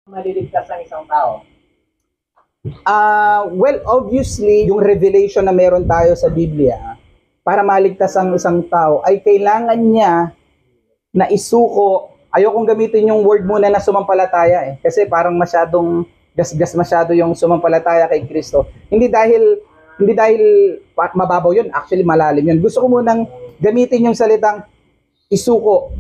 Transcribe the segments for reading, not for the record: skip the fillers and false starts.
Maliligtas ang isang tao? Well, obviously, yung revelation na meron tayo sa Biblia, para maligtas ang isang tao, ay kailangan niya na isuko. Ayokong gamitin yung word muna na sumampalataya kasi parang masyadong gasgas masyado yung sumampalataya kay Kristo. Hindi dahil mababaw yun, actually malalim yun. Gusto ko munang gamitin yung salitang isuko,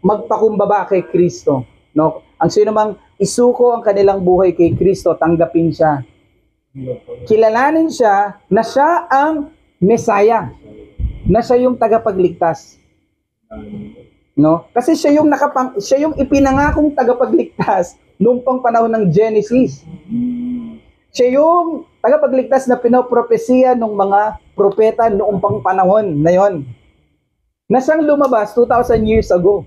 magpakumbaba kay Kristo, no? Ang sino mang isuko ang kanilang buhay kay Kristo, tanggapin siya. Kilalanin siya na siya ang Mesaya, na siya yung tagapagligtas. No? Kasi siya yung ipinangakong tagapagligtas noong pang panahon ng Genesis. Siya yung tagapagligtas na pinopropesiya ng mga propeta noong pang panahon na yon. Na siyang lumabas 2,000 years ago.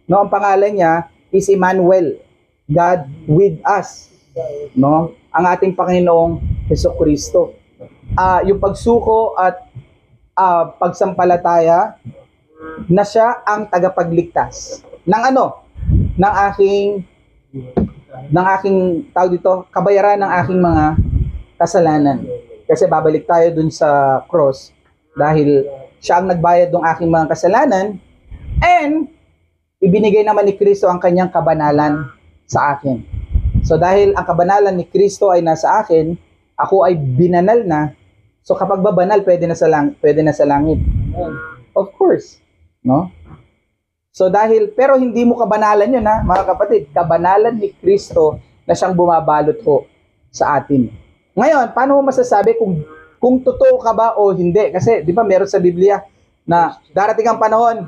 No, ang pangalan niya is Emmanuel, God with us. No? Ang ating Panginoong Hesukristo. Yung pagsuko at pagsampalataya na siya ang tagapagligtas ng aking tawag dito, kabayaran ng aking mga kasalanan. Kasi babalik tayo dun sa cross dahil siya ang nagbayad ng aking mga kasalanan and ibinigay naman ni Kristo ang kanyang kabanalan sa akin. So dahil ang kabanalan ni Kristo ay nasa akin, ako ay binanal na. So kapag babanal, pwede na sa langit. Of course, no? So pero hindi mo kabanalan 'yun, ha, mga kapatid. Kabanalan ni Kristo na siyang bumabalot ho sa atin. Ngayon, paano mo masasabi kung totoo ka ba o hindi? Kasi 'di ba meron sa Biblia na darating ang panahon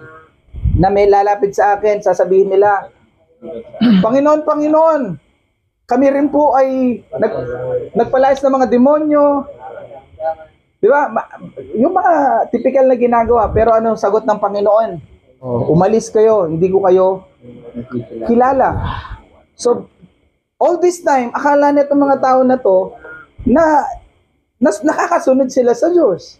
na may lalapit sa akin, sasabihin nila, Panginoon, Panginoon, kami rin po ay nagpalayas ng mga demonyo. Di ba? Yung mga typical na ginagawa, pero ano sagot ng Panginoon? Umalis kayo, hindi ko kayo kilala. So, all this time, akala nito mga tao na to na nakakasunod sila sa Diyos.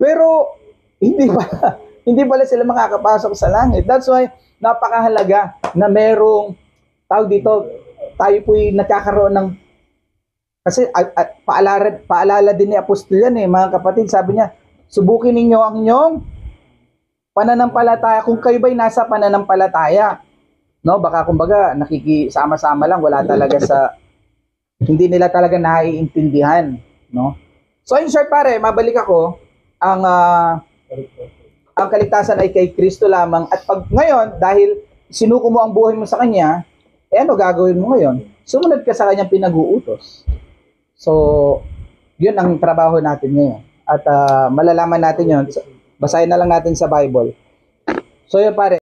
Pero, hindi pala sila makakapasok sa langit. That's why, napakahalaga na merong, tawag dito, tayo po'y nagkakaroon ng, kasi paalala din ni Apostol yan mga kapatid, sabi niya, subukin ninyo ang inyong pananampalataya, kung kayo ba'y nasa pananampalataya. No, baka kumbaga, nakikisama-sama lang, wala talaga hindi nila talaga naiintindihan. No? So in short pare, mabalik ako, ang kaligtasan ay kay Kristo lamang. At pag ngayon, dahil sinuko mo ang buhay mo sa Kanya, ano gagawin mo ngayon? Sumunod ka sa Kanyang pinag-uutos. So, yun ang trabaho natin ngayon. At malalaman natin yun. Basahin na lang natin sa Bible. So yun pare.